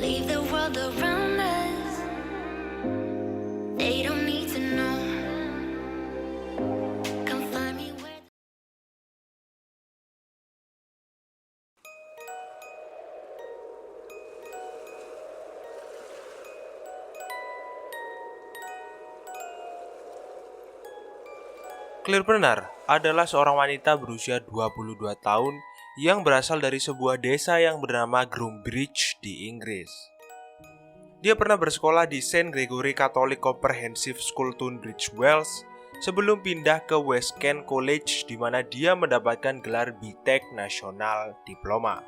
leave the world around us. They don't need to know. Come find me where. Claire Bernard adalah seorang wanita berusia 22 tahun yang berasal dari sebuah desa yang bernama Groombridge di Inggris. Dia pernah bersekolah di St. Gregory Catholic Comprehensive School Tunbridge Wells sebelum pindah ke West Kent College di mana dia mendapatkan gelar BTech National Diploma.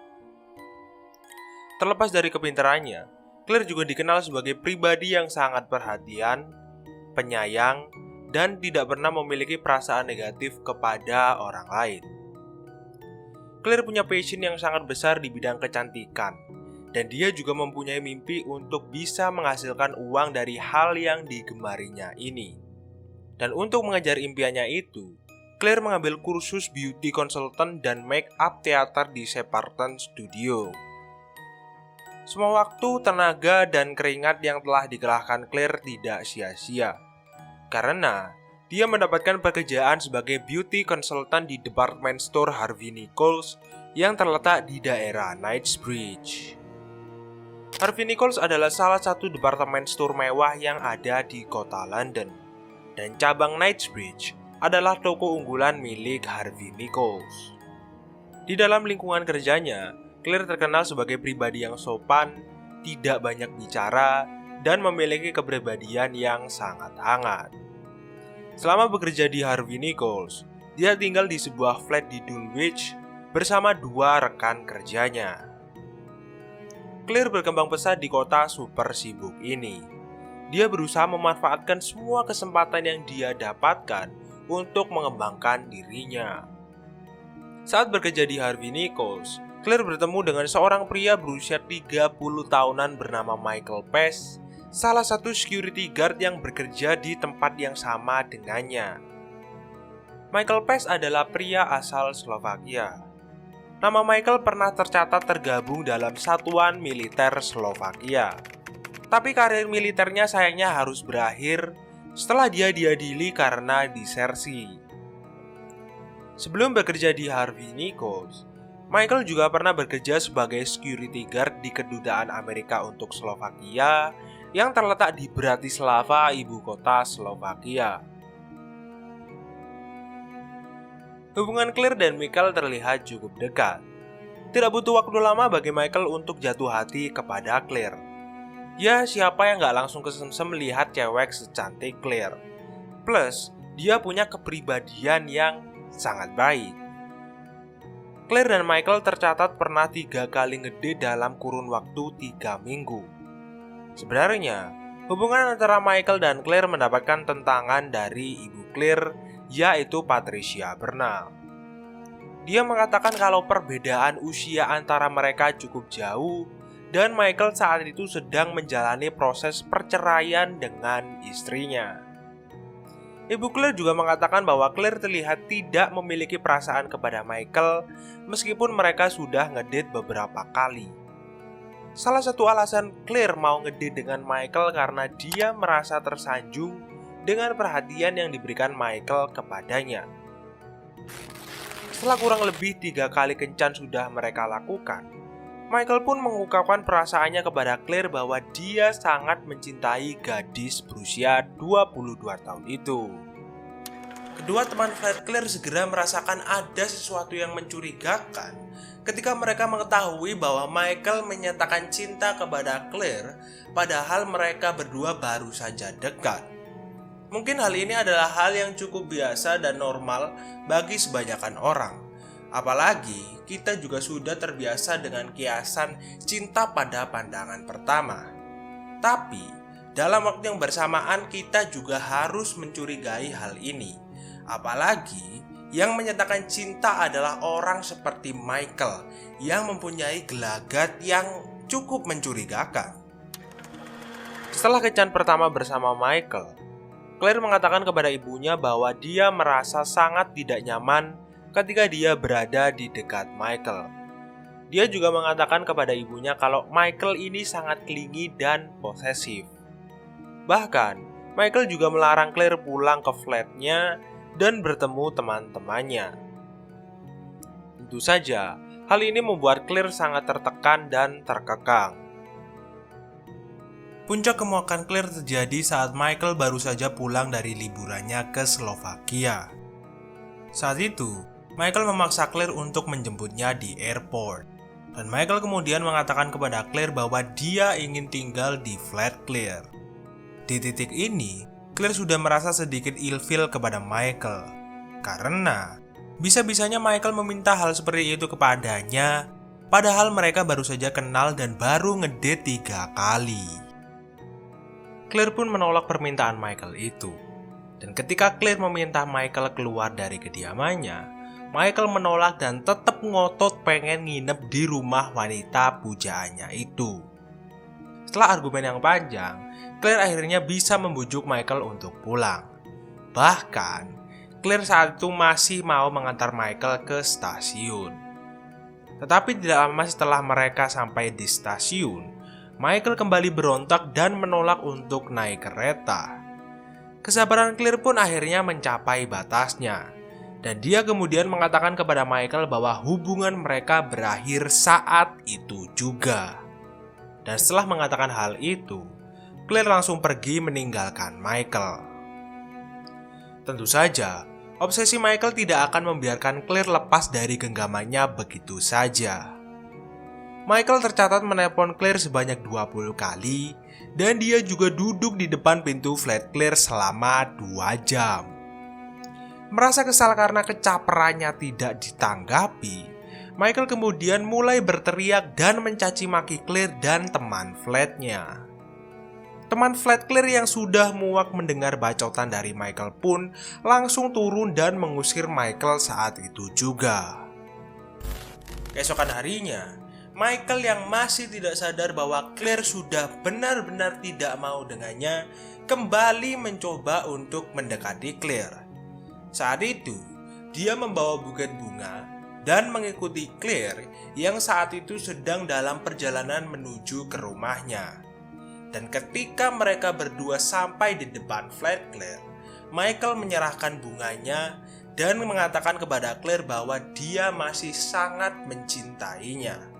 Terlepas dari kepintarannya, Claire juga dikenal sebagai pribadi yang sangat perhatian, penyayang, dan tidak pernah memiliki perasaan negatif kepada orang lain. Claire punya passion yang sangat besar di bidang kecantikan, dan dia juga mempunyai mimpi untuk bisa menghasilkan uang dari hal yang digemarinya ini. Dan untuk mengejar impiannya itu, Claire mengambil kursus beauty consultant dan make up theater di Shepperton Studio. Semua waktu, tenaga, dan keringat yang telah dikerahkan Claire tidak sia-sia, karena dia mendapatkan pekerjaan sebagai beauty consultant di department store Harvey Nichols yang terletak di daerah Knightsbridge. Harvey Nichols adalah salah satu department store mewah yang ada di kota London, dan cabang Knightsbridge adalah toko unggulan milik Harvey Nichols. Di dalam lingkungan kerjanya, Claire terkenal sebagai pribadi yang sopan, tidak banyak bicara, dan memiliki kepribadian yang sangat hangat. Selama bekerja di Harvey Nichols, dia tinggal di sebuah flat di Dulwich bersama dua rekan kerjanya. Claire berkembang pesat di kota super sibuk ini. Dia berusaha memanfaatkan semua kesempatan yang dia dapatkan untuk mengembangkan dirinya. Saat bekerja di Harvey Nichols, Claire bertemu dengan seorang pria berusia 30 tahunan bernama Michael Pes, salah satu security guard yang bekerja di tempat yang sama dengannya. Michael Pes adalah pria asal Slovakia. Nama Michael pernah tercatat tergabung dalam satuan militer Slovakia. Tapi karir militernya sayangnya harus berakhir setelah dia diadili karena disersi. Sebelum bekerja di Harvey Nichols, Michael juga pernah bekerja sebagai security guard di Kedutaan Amerika untuk Slovakia yang terletak di Bratislava, ibu kota Slovakia. Hubungan Claire dan Michael terlihat cukup dekat. Tidak butuh waktu lama bagi Michael untuk jatuh hati kepada Claire. Ya, siapa yang gak langsung kesemsem melihat cewek secantik Claire? Plus, dia punya kepribadian yang sangat baik. Claire dan Michael tercatat pernah 3 kali ngedate dalam kurun waktu 3 minggu. Sebenarnya, hubungan antara Michael dan Claire mendapatkan tentangan dari ibu Claire, yaitu Patricia Bernal. Dia mengatakan kalau perbedaan usia antara mereka cukup jauh, dan Michael saat itu sedang menjalani proses perceraian dengan istrinya. Ibu Claire juga mengatakan bahwa Claire terlihat tidak memiliki perasaan kepada Michael meskipun mereka sudah ngedate beberapa kali. Salah satu alasan Claire mau ngedate dengan Michael karena dia merasa tersanjung dengan perhatian yang diberikan Michael kepadanya. Setelah kurang lebih 3 kali kencan sudah mereka lakukan, Michael pun mengungkapkan perasaannya kepada Claire bahwa dia sangat mencintai gadis berusia 22 tahun itu. Kedua teman flirt Claire segera merasakan ada sesuatu yang mencurigakan ketika mereka mengetahui bahwa Michael menyatakan cinta kepada Claire padahal mereka berdua baru saja dekat. Mungkin hal ini adalah hal yang cukup biasa dan normal bagi sebanyakan orang. Apalagi kita juga sudah terbiasa dengan kiasan cinta pada pandangan pertama. Tapi dalam waktu yang bersamaan kita juga harus mencurigai hal ini. Apalagi yang menyatakan cinta adalah orang seperti Michael yang mempunyai gelagat yang cukup mencurigakan. Setelah kencan pertama bersama Michael, Claire mengatakan kepada ibunya bahwa dia merasa sangat tidak nyaman ketika dia berada di dekat Michael. Dia juga mengatakan kepada ibunya kalau Michael ini sangat clingy dan posesif. Bahkan, Michael juga melarang Claire pulang ke flatnya dan bertemu teman-temannya. Tentu saja, hal ini membuat Claire sangat tertekan dan terkekang. Puncak kemuakan Claire terjadi saat Michael baru saja pulang dari liburannya ke Slovakia. Saat itu, Michael memaksa Claire untuk menjemputnya di airport. Dan Michael kemudian mengatakan kepada Claire bahwa dia ingin tinggal di flat Claire. Di titik ini, Claire sudah merasa sedikit ilfil kepada Michael. Karena bisa-bisanya Michael meminta hal seperti itu kepadanya, padahal mereka baru saja kenal dan baru ngedate 3 kali. Claire pun menolak permintaan Michael itu. Dan ketika Claire meminta Michael keluar dari kediamannya, Michael menolak dan tetap ngotot pengen nginep di rumah wanita pujaannya itu. Setelah argumen yang panjang, Claire akhirnya bisa membujuk Michael untuk pulang. Bahkan, Claire saat itu masih mau mengantar Michael ke stasiun. Tetapi tidak lama setelah mereka sampai di stasiun, Michael kembali berontak dan menolak untuk naik kereta. Kesabaran Claire pun akhirnya mencapai batasnya. Dan dia kemudian mengatakan kepada Michael bahwa hubungan mereka berakhir saat itu juga. Dan setelah mengatakan hal itu, Claire langsung pergi meninggalkan Michael. Tentu saja, obsesi Michael tidak akan membiarkan Claire lepas dari genggamannya begitu saja. Michael tercatat menelpon Claire sebanyak 20 kali, dan dia juga duduk di depan pintu flat Claire selama 2 jam. Merasa kesal karena kecaperannya tidak ditanggapi, Michael kemudian mulai berteriak dan mencaci maki Claire dan teman flatnya. Teman flat Claire yang sudah muak mendengar bacotan dari Michael pun langsung turun dan mengusir Michael saat itu juga. Keesokan harinya, Michael yang masih tidak sadar bahwa Claire sudah benar-benar tidak mau dengannya kembali mencoba untuk mendekati Claire. Saat itu, dia membawa buket bunga dan mengikuti Claire yang saat itu sedang dalam perjalanan menuju ke rumahnya. Dan ketika mereka berdua sampai di depan flat Claire, Michael menyerahkan bunganya dan mengatakan kepada Claire bahwa dia masih sangat mencintainya.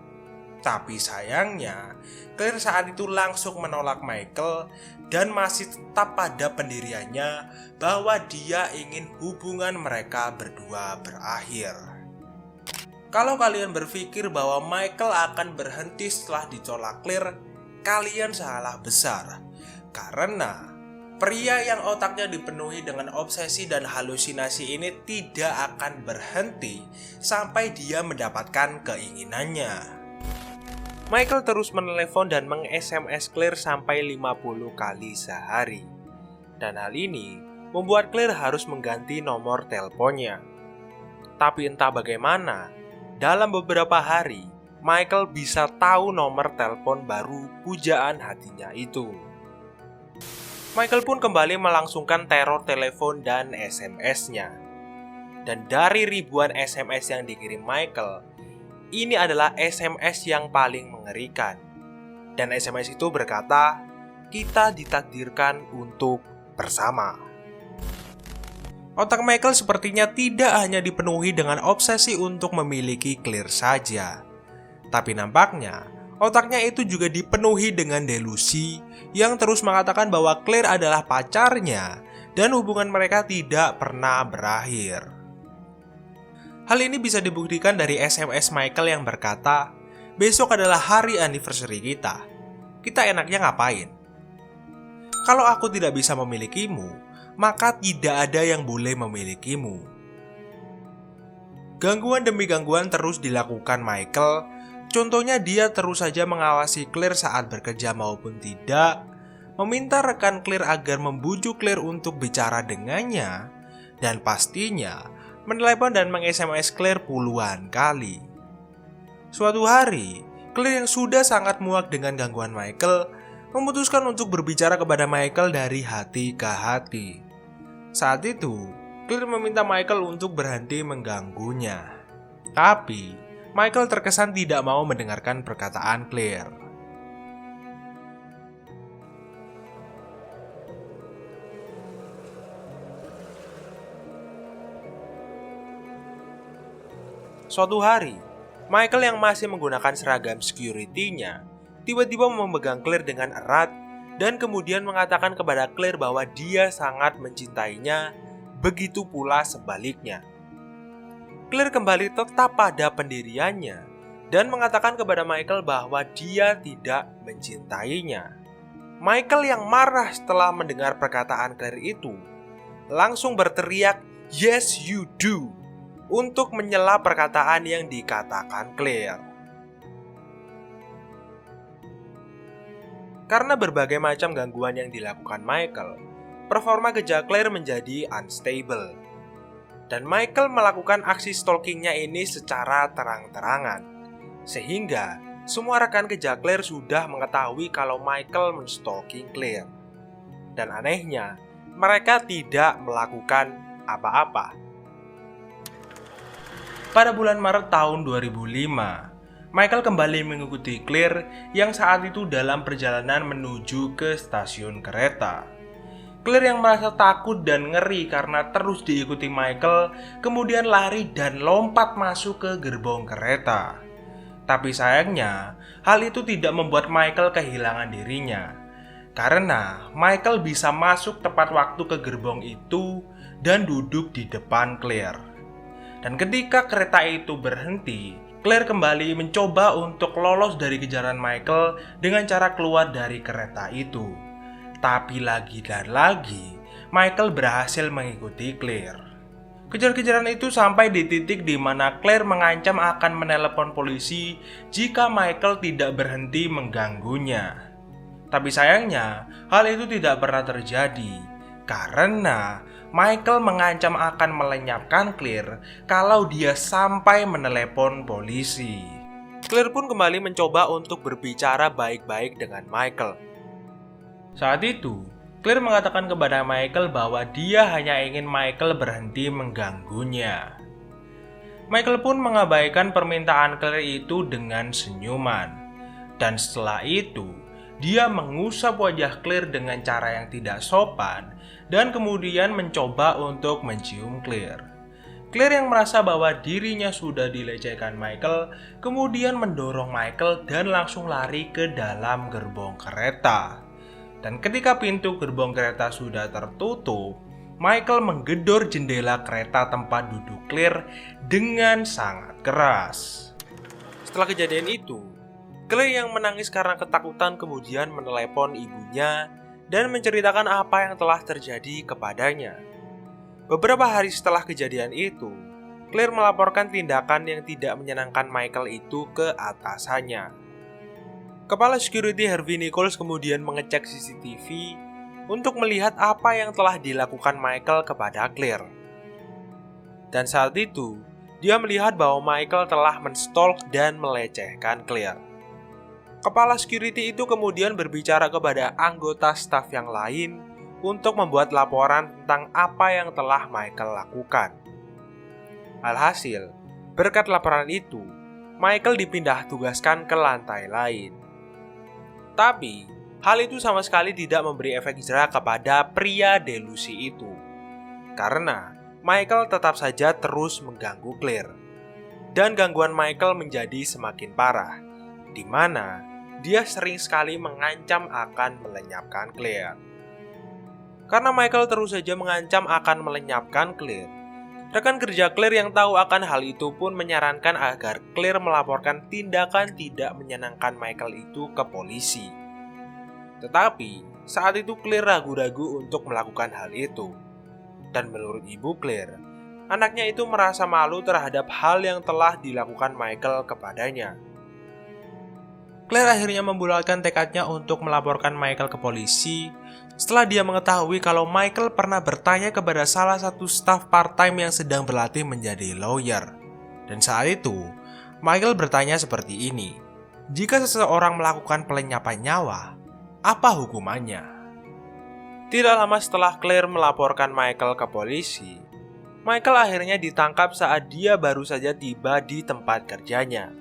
Tapi sayangnya, Claire saat itu langsung menolak Michael dan masih tetap pada pendiriannya bahwa dia ingin hubungan mereka berdua berakhir. Kalau kalian berpikir bahwa Michael akan berhenti setelah ditolak Claire, kalian salah besar. Karena pria yang otaknya dipenuhi dengan obsesi dan halusinasi ini tidak akan berhenti sampai dia mendapatkan keinginannya. Michael terus menelepon dan meng-SMS Claire sampai 50 kali sehari. Dan hal ini membuat Claire harus mengganti nomor teleponnya. Tapi entah bagaimana, dalam beberapa hari, Michael bisa tahu nomor telepon baru pujaan hatinya itu. Michael pun kembali melangsungkan teror telepon dan SMS-nya. Dan dari ribuan SMS yang dikirim Michael, ini adalah SMS yang paling mengerikan. Dan SMS itu berkata, "Kita ditakdirkan untuk bersama." Otak Michael sepertinya tidak hanya dipenuhi dengan obsesi untuk memiliki Claire saja. Tapi nampaknya, otaknya itu juga dipenuhi dengan delusi yang terus mengatakan bahwa Claire adalah pacarnya dan hubungan mereka tidak pernah berakhir. Hal ini bisa dibuktikan dari SMS Michael yang berkata, "Besok adalah hari anniversary kita. Kita enaknya ngapain? Kalau aku tidak bisa memilikimu, maka tidak ada yang boleh memilikimu." Gangguan demi gangguan terus dilakukan Michael. Contohnya dia terus saja mengawasi Claire saat bekerja maupun tidak, meminta rekan Claire agar membujuk Claire untuk bicara dengannya, dan pastinya menelepon dan meng-SMS Claire puluhan kali. Suatu hari, Claire yang sudah sangat muak dengan gangguan Michael memutuskan untuk berbicara kepada Michael dari hati ke hati. Saat itu, Claire meminta Michael untuk berhenti mengganggunya. Tapi, Michael terkesan tidak mau mendengarkan perkataan Claire. Suatu hari, Michael yang masih menggunakan seragam security-nya tiba-tiba memegang Claire dengan erat dan kemudian mengatakan kepada Claire bahwa dia sangat mencintainya, begitu pula sebaliknya. Claire kembali tetap pada pendiriannya dan mengatakan kepada Michael bahwa dia tidak mencintainya. Michael yang marah setelah mendengar perkataan Claire itu langsung berteriak, "Yes you do!" untuk menyela perkataan yang dikatakan Claire. Karena berbagai macam gangguan yang dilakukan Michael, performa kerja Claire menjadi unstable. Dan Michael melakukan aksi stalkingnya ini secara terang-terangan. Sehingga semua rekan kerja Claire sudah mengetahui kalau Michael menstalking Claire. Dan anehnya, mereka tidak melakukan apa-apa. Pada bulan Maret tahun 2005, Michael kembali mengikuti Claire yang saat itu dalam perjalanan menuju ke stasiun kereta. Claire yang merasa takut dan ngeri karena terus diikuti Michael, kemudian lari dan lompat masuk ke gerbong kereta. Tapi sayangnya, hal itu tidak membuat Michael kehilangan dirinya. Karena Michael bisa masuk tepat waktu ke gerbong itu dan duduk di depan Claire. Dan ketika kereta itu berhenti, Claire kembali mencoba untuk lolos dari kejaran Michael dengan cara keluar dari kereta itu. Tapi lagi dan lagi, Michael berhasil mengikuti Claire. Kejar-kejaran itu sampai di titik di mana Claire mengancam akan menelepon polisi jika Michael tidak berhenti mengganggunya. Tapi sayangnya, hal itu tidak pernah terjadi karena Michael mengancam akan melenyapkan Claire kalau dia sampai menelepon polisi. Claire pun kembali mencoba untuk berbicara baik-baik dengan Michael. Saat itu, Claire mengatakan kepada Michael bahwa dia hanya ingin Michael berhenti mengganggunya. Michael pun mengabaikan permintaan Claire itu dengan senyuman. Dan setelah itu, dia mengusap wajah Claire dengan cara yang tidak sopan dan kemudian mencoba untuk mencium Claire. Claire yang merasa bahwa dirinya sudah dilecehkan Michael, kemudian mendorong Michael dan langsung lari ke dalam gerbong kereta. Dan ketika pintu gerbong kereta sudah tertutup, Michael menggedor jendela kereta tempat duduk Claire dengan sangat keras. Setelah kejadian itu, Claire yang menangis karena ketakutan kemudian menelepon ibunya dan menceritakan apa yang telah terjadi kepadanya. Beberapa hari setelah kejadian itu, Claire melaporkan tindakan yang tidak menyenangkan Michael itu ke atasannya. Kepala security Harvey Nichols kemudian mengecek CCTV untuk melihat apa yang telah dilakukan Michael kepada Claire. Dan saat itu, dia melihat bahwa Michael telah menstalk dan melecehkan Claire. Kepala security itu kemudian berbicara kepada anggota staf yang lain untuk membuat laporan tentang apa yang telah Michael lakukan. Alhasil, berkat laporan itu, Michael dipindah tugaskan ke lantai lain. Tapi, hal itu sama sekali tidak memberi efek jera kepada pria delusi itu. Karena Michael tetap saja terus mengganggu Claire. Dan gangguan Michael menjadi semakin parah, di mana dia sering sekali mengancam akan melenyapkan Claire. Karena Michael terus saja mengancam akan melenyapkan Claire, rekan kerja Claire yang tahu akan hal itu pun menyarankan agar Claire melaporkan tindakan tidak menyenangkan Michael itu ke polisi. Tetapi, saat itu Claire ragu-ragu untuk melakukan hal itu. Dan menurut ibu Claire, anaknya itu merasa malu terhadap hal yang telah dilakukan Michael kepadanya. Claire akhirnya membulatkan tekadnya untuk melaporkan Michael ke polisi setelah dia mengetahui kalau Michael pernah bertanya kepada salah satu staf part-time yang sedang berlatih menjadi lawyer. Dan saat itu, Michael bertanya seperti ini, jika seseorang melakukan pelenyapan nyawa, apa hukumannya? Tidak lama setelah Claire melaporkan Michael ke polisi, Michael akhirnya ditangkap saat dia baru saja tiba di tempat kerjanya.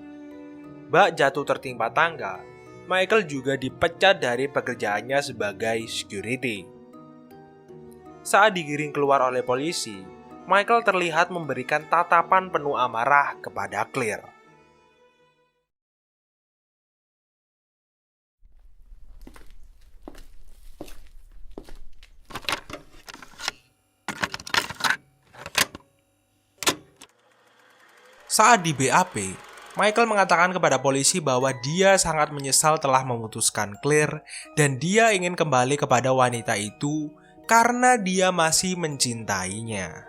Bak jatuh tertimpa tangga, Michael juga dipecat dari pekerjaannya sebagai security. Saat digiring keluar oleh polisi, Michael terlihat memberikan tatapan penuh amarah kepada Claire. Saat di BAP, Michael mengatakan kepada polisi bahwa dia sangat menyesal telah memutuskan Claire dan dia ingin kembali kepada wanita itu karena dia masih mencintainya.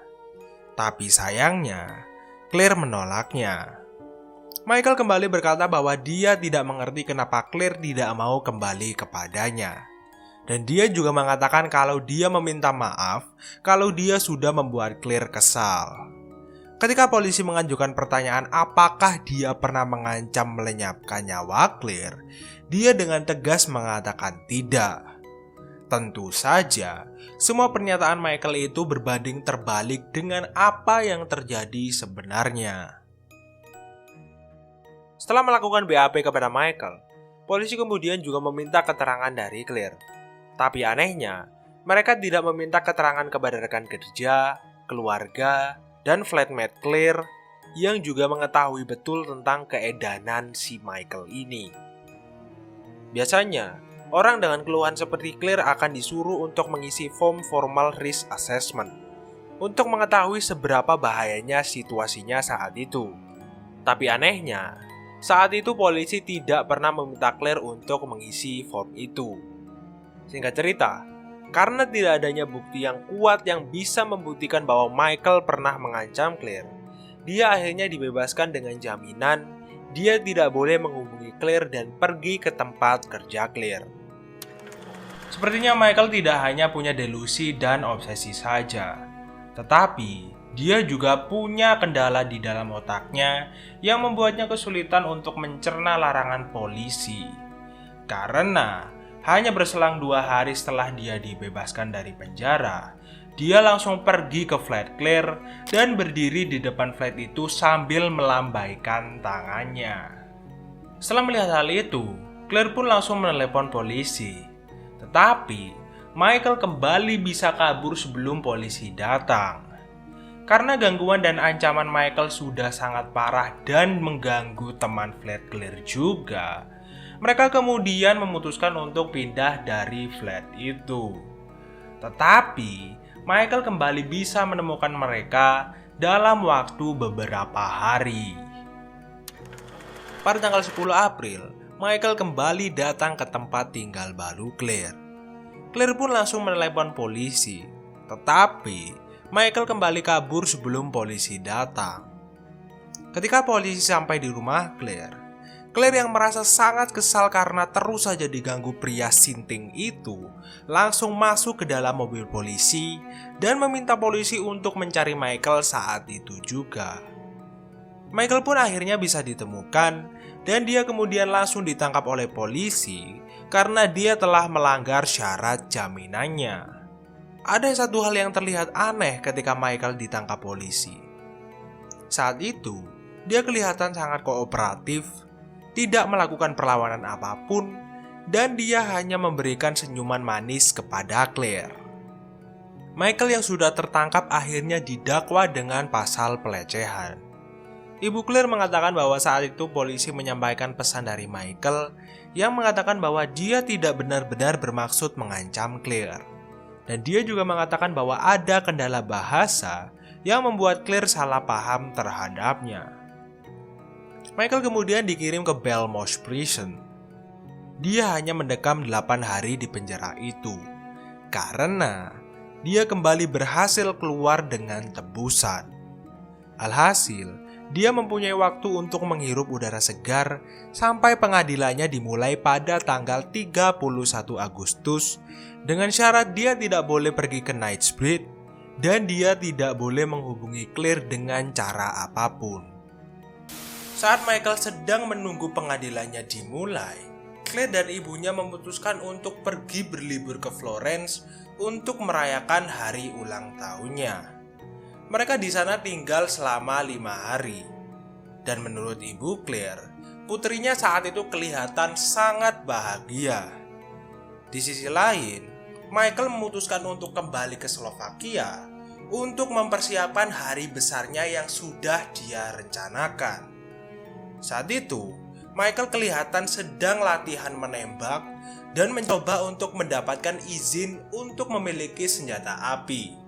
Tapi sayangnya, Claire menolaknya. Michael kembali berkata bahwa dia tidak mengerti kenapa Claire tidak mau kembali kepadanya. Dan dia juga mengatakan kalau dia meminta maaf kalau dia sudah membuat Claire kesal. Ketika polisi mengajukan pertanyaan apakah dia pernah mengancam melenyapkan nyawa Claire, dia dengan tegas mengatakan tidak. Tentu saja, semua pernyataan Michael itu berbanding terbalik dengan apa yang terjadi sebenarnya. Setelah melakukan BAP kepada Michael, polisi kemudian juga meminta keterangan dari Claire. Tapi anehnya, mereka tidak meminta keterangan kepada rekan kerja, keluarga, dan flatmate Claire yang juga mengetahui betul tentang keedanan si Michael ini. Biasanya, orang dengan keluhan seperti Claire akan disuruh untuk mengisi form formal risk assessment untuk mengetahui seberapa bahayanya situasinya saat itu. Tapi anehnya, saat itu polisi tidak pernah meminta Claire untuk mengisi form itu. Singkat cerita, karena tidak adanya bukti yang kuat yang bisa membuktikan bahwa Michael pernah mengancam Claire, dia akhirnya dibebaskan dengan jaminan dia tidak boleh menghubungi Claire dan pergi ke tempat kerja Claire. Sepertinya Michael tidak hanya punya delusi dan obsesi saja, tetapi dia juga punya kendala di dalam otaknya yang membuatnya kesulitan untuk mencerna larangan polisi. Karena hanya berselang 2 hari setelah dia dibebaskan dari penjara, dia langsung pergi ke flat Claire dan berdiri di depan flat itu sambil melambaikan tangannya. Setelah melihat hal itu, Claire pun langsung menelepon polisi. Tetapi, Michael kembali bisa kabur sebelum polisi datang. Karena gangguan dan ancaman Michael sudah sangat parah dan mengganggu teman flat Claire juga, mereka kemudian memutuskan untuk pindah dari flat itu. Tetapi, Michael kembali bisa menemukan mereka dalam waktu beberapa hari. Pada tanggal 10 April, Michael kembali datang ke tempat tinggal baru Claire. Claire pun langsung menelepon polisi. Tetapi, Michael kembali kabur sebelum polisi datang. Ketika polisi sampai di rumah Claire yang merasa sangat kesal karena terus saja diganggu pria sinting itu, langsung masuk ke dalam mobil polisi dan meminta polisi untuk mencari Michael saat itu juga. Michael pun akhirnya bisa ditemukan dan dia kemudian langsung ditangkap oleh polisi karena dia telah melanggar syarat jaminannya. Ada satu hal yang terlihat aneh ketika Michael ditangkap polisi. Saat itu, dia kelihatan sangat kooperatif, tidak melakukan perlawanan apapun, dan dia hanya memberikan senyuman manis kepada Claire. Michael yang sudah tertangkap akhirnya didakwa dengan pasal pelecehan. Ibu Claire mengatakan bahwa saat itu polisi menyampaikan pesan dari Michael yang mengatakan bahwa dia tidak benar-benar bermaksud mengancam Claire. Dan dia juga mengatakan bahwa ada kendala bahasa yang membuat Claire salah paham terhadapnya. Michael kemudian dikirim ke Belmarsh Prison. Dia hanya mendekam 8 hari di penjara itu karena dia kembali berhasil keluar dengan tebusan. Alhasil, dia mempunyai waktu untuk menghirup udara segar sampai pengadilannya dimulai pada tanggal 31 Agustus dengan syarat dia tidak boleh pergi ke Knightsbridge dan dia tidak boleh menghubungi Claire dengan cara apapun. Saat Michael sedang menunggu pengadilannya dimulai, Claire dan ibunya memutuskan untuk pergi berlibur ke Florence untuk merayakan hari ulang tahunnya. Mereka di sana tinggal selama 5 hari. Dan menurut Ibu Claire, putrinya saat itu kelihatan sangat bahagia. Di sisi lain, Michael memutuskan untuk kembali ke Slovakia untuk mempersiapkan hari besarnya yang sudah dia rencanakan. Saat itu, Michael kelihatan sedang latihan menembak dan mencoba untuk mendapatkan izin untuk memiliki senjata api.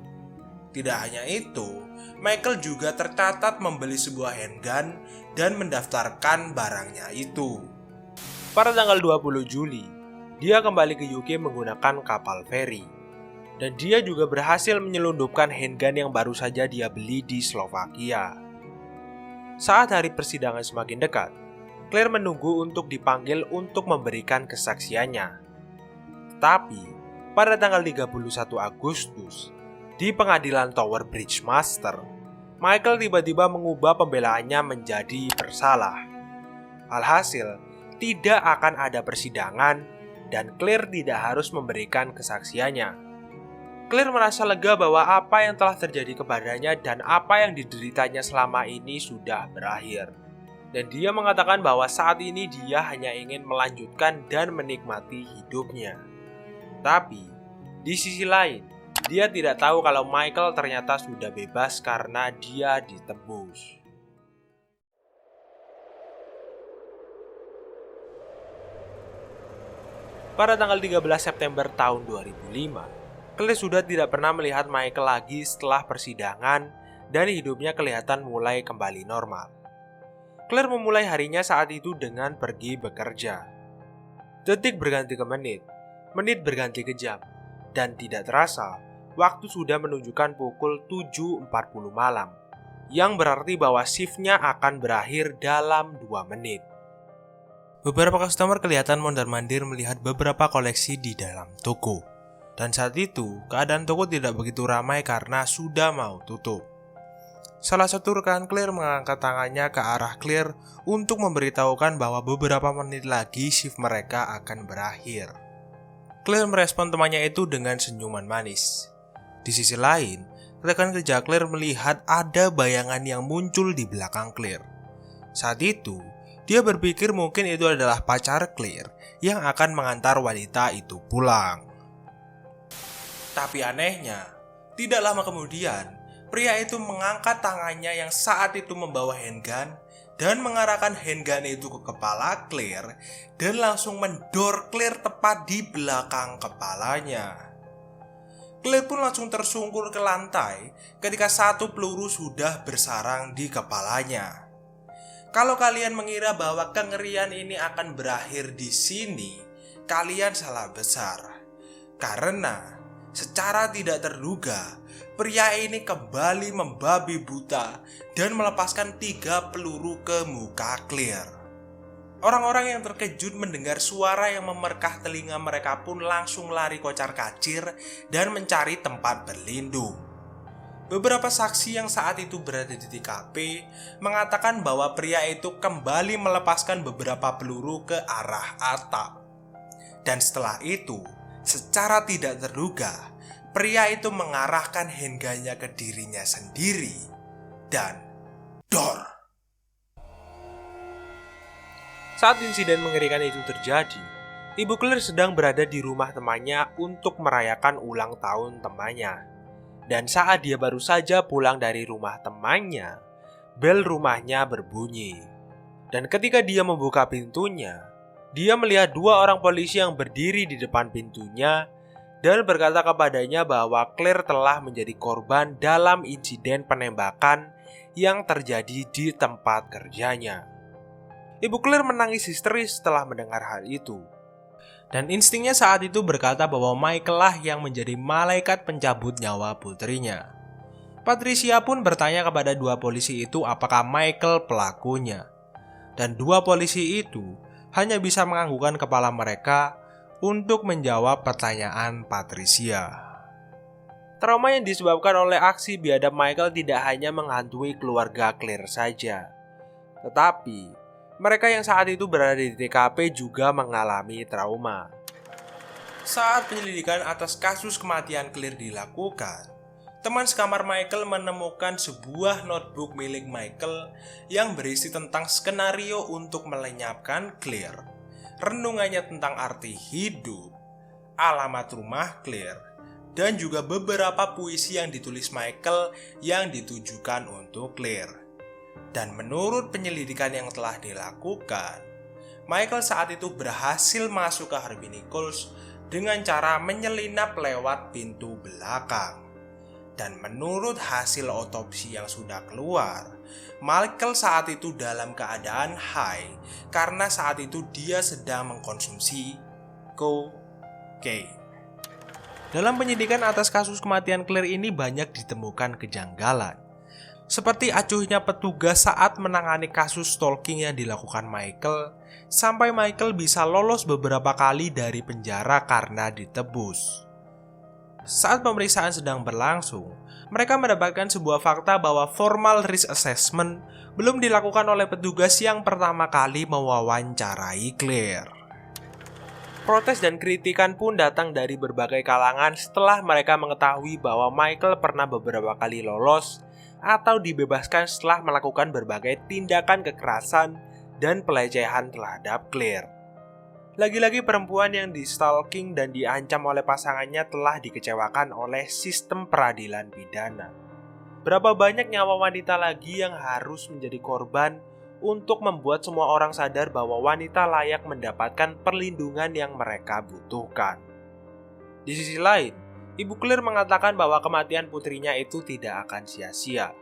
Tidak hanya itu, Michael juga tercatat membeli sebuah handgun dan mendaftarkan barangnya itu. Pada tanggal 20 Juli, dia kembali ke UK menggunakan kapal feri. Dan dia juga berhasil menyelundupkan handgun yang baru saja dia beli di Slovakia. Saat hari persidangan semakin dekat, Claire menunggu untuk dipanggil untuk memberikan kesaksiannya. Tetapi, pada tanggal 31 Agustus, di pengadilan Tower Bridge Master, Michael tiba-tiba mengubah pembelaannya menjadi bersalah. Alhasil, tidak akan ada persidangan dan Claire tidak harus memberikan kesaksiannya. Claire merasa lega bahwa apa yang telah terjadi kepadanya dan apa yang dideritanya selama ini sudah berakhir. Dan dia mengatakan bahwa saat ini dia hanya ingin melanjutkan dan menikmati hidupnya. Tapi, di sisi lain, dia tidak tahu kalau Michael ternyata sudah bebas karena dia ditebus. Pada tanggal 13 September tahun 2005, Claire sudah tidak pernah melihat Michael lagi setelah persidangan dan hidupnya kelihatan mulai kembali normal. Claire memulai harinya saat itu dengan pergi bekerja. Detik berganti ke menit, menit berganti ke jam, dan tidak terasa, waktu sudah menunjukkan pukul 7.40 malam, yang berarti bahwa shiftnya akan berakhir dalam 2 menit. Beberapa customer kelihatan mondar-mandir melihat beberapa koleksi di dalam toko. Dan saat itu, keadaan toko tidak begitu ramai karena sudah mau tutup. Salah satu rekan Claire mengangkat tangannya ke arah Claire untuk memberitahukan bahwa beberapa menit lagi shift mereka akan berakhir. Claire merespon temannya itu dengan senyuman manis. Di sisi lain, rekan kerja Claire melihat ada bayangan yang muncul di belakang Claire. Saat itu, dia berpikir mungkin itu adalah pacar Claire yang akan mengantar wanita itu pulang. Tapi anehnya, tidak lama kemudian, pria itu mengangkat tangannya yang saat itu membawa handgun dan mengarahkan handgun itu ke kepala Claire dan langsung mendor Claire tepat di belakang kepalanya. Claire pun langsung tersungkur ke lantai ketika satu peluru sudah bersarang di kepalanya. Kalau kalian mengira bahwa kengerian ini akan berakhir di sini, kalian salah besar. Karena secara tidak terduga, pria ini kembali membabi buta dan melepaskan 3 peluru ke muka Claire. Orang-orang yang terkejut mendengar suara yang memerkah telinga mereka pun langsung lari kocar-kacir dan mencari tempat berlindung. Beberapa saksi yang saat itu berada di TKP mengatakan bahwa pria itu kembali melepaskan beberapa peluru ke arah atap. Dan setelah itu, secara tidak terduga, pria itu mengarahkan handgunnya ke dirinya sendiri dan dor. Saat insiden mengerikan itu terjadi, Ibu Claire sedang berada di rumah temannya untuk merayakan ulang tahun temannya. Dan saat dia baru saja pulang dari rumah temannya, bel rumahnya berbunyi. Dan ketika dia membuka pintunya, dia melihat 2 orang polisi yang berdiri di depan pintunya dan berkata kepadanya bahwa Claire telah menjadi korban dalam insiden penembakan yang terjadi di tempat kerjanya. Ibu Claire menangis histeris setelah mendengar hal itu. Dan instingnya saat itu berkata bahwa Michael lah yang menjadi malaikat pencabut nyawa putrinya. Patricia pun bertanya kepada 2 polisi itu apakah Michael pelakunya. Dan 2 polisi itu hanya bisa menganggukkan kepala mereka untuk menjawab pertanyaan Patricia. Trauma yang disebabkan oleh aksi biadab Michael tidak hanya menghantui keluarga Claire saja, tetapi mereka yang saat itu berada di TKP juga mengalami trauma. Saat penyelidikan atas kasus kematian Claire dilakukan, teman sekamar Michael menemukan sebuah notebook milik Michael yang berisi tentang skenario untuk melenyapkan Claire, renungannya tentang arti hidup, alamat rumah Claire, dan juga beberapa puisi yang ditulis Michael yang ditujukan untuk Claire. Dan menurut penyelidikan yang telah dilakukan, Michael saat itu berhasil masuk ke Harvey Nichols dengan cara menyelinap lewat pintu belakang. Dan menurut hasil otopsi yang sudah keluar, Michael saat itu dalam keadaan high karena saat itu dia sedang mengkonsumsi cocaine. Dalam penyidikan atas kasus kematian Claire ini banyak ditemukan kejanggalan. Seperti acuhnya petugas saat menangani kasus stalking yang dilakukan Michael, sampai Michael bisa lolos beberapa kali dari penjara karena ditebus. Saat pemeriksaan sedang berlangsung, mereka mendapatkan sebuah fakta bahwa formal risk assessment belum dilakukan oleh petugas yang pertama kali mewawancarai Claire. Protes dan kritikan pun datang dari berbagai kalangan setelah mereka mengetahui bahwa Michael pernah beberapa kali lolos atau dibebaskan setelah melakukan berbagai tindakan kekerasan dan pelecehan terhadap Claire. Lagi-lagi perempuan yang di-stalking dan diancam oleh pasangannya telah dikecewakan oleh sistem peradilan pidana. Berapa banyak nyawa wanita lagi yang harus menjadi korban untuk membuat semua orang sadar bahwa wanita layak mendapatkan perlindungan yang mereka butuhkan. Di sisi lain, Ibu Claire mengatakan bahwa kematian putrinya itu tidak akan sia-sia.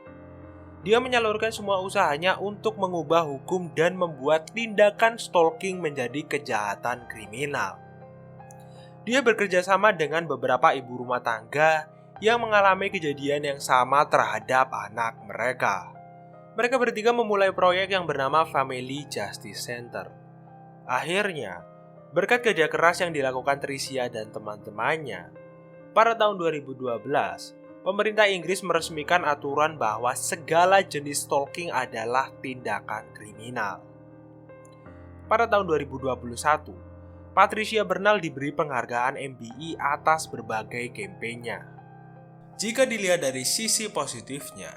Dia menyalurkan semua usahanya untuk mengubah hukum dan membuat tindakan stalking menjadi kejahatan kriminal. Dia bekerja sama dengan beberapa ibu rumah tangga yang mengalami kejadian yang sama terhadap anak mereka. Mereka bertiga memulai proyek yang bernama Family Justice Center. Akhirnya, berkat kerja keras yang dilakukan Tricia dan teman-temannya, pada tahun 2012, pemerintah Inggris meresmikan aturan bahwa segala jenis stalking adalah tindakan kriminal. Pada tahun 2021, Patricia Bernal diberi penghargaan MBE atas berbagai kampanye. Jika dilihat dari sisi positifnya,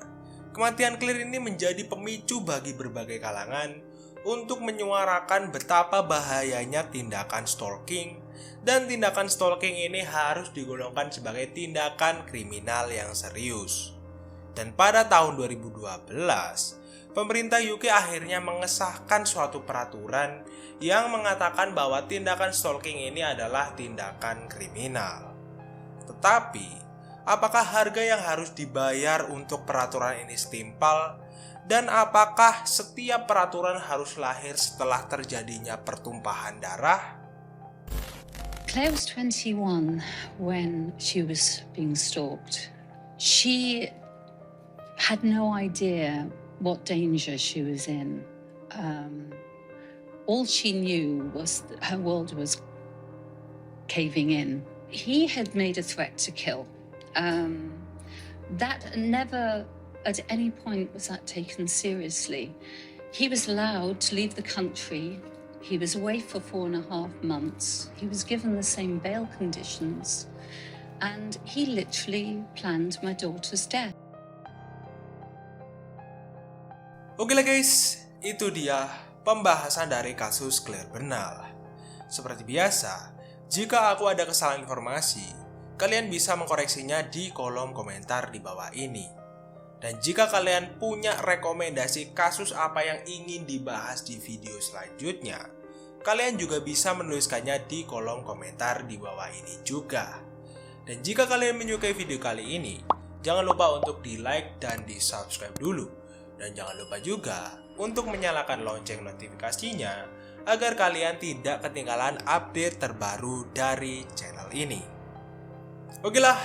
kematian Claire ini menjadi pemicu bagi berbagai kalangan untuk menyuarakan betapa bahayanya tindakan stalking, dan tindakan stalking ini harus digolongkan sebagai tindakan kriminal yang serius. Dan pada tahun 2012, pemerintah UK akhirnya mengesahkan suatu peraturan yang mengatakan bahwa tindakan stalking ini adalah tindakan kriminal. Tetapi, apakah harga yang harus dibayar untuk peraturan ini setimpal? Dan apakah setiap peraturan harus lahir setelah terjadinya pertumpahan darah? Claire was 21 when she was being stalked. She had no idea what danger she was in. All she knew was that her world was caving in. He had made a threat to kill. That never at any point was that taken seriously. He was allowed to leave the country. He was away for 4.5 months. He was given the same bail conditions. And he literally planned my daughter's death. Oke lah guys, itu dia pembahasan dari kasus Claire Bernal. Seperti biasa, jika aku ada kesalahan informasi, kalian bisa mengkoreksinya di kolom komentar di bawah ini. Dan jika kalian punya rekomendasi kasus apa yang ingin dibahas di video selanjutnya, kalian juga bisa menuliskannya di kolom komentar di bawah ini juga. Dan jika kalian menyukai video kali ini, jangan lupa untuk di like dan di subscribe dulu. Dan jangan lupa juga untuk menyalakan lonceng notifikasinya agar kalian tidak ketinggalan update terbaru dari channel ini. Oke lah,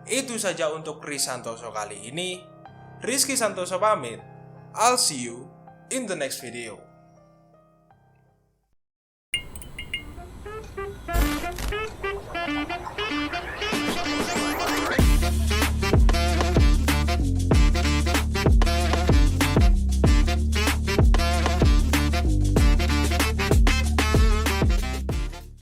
itu saja untuk Risantoso kali ini. Rizky Santoso pamit. I'll see you in the next video.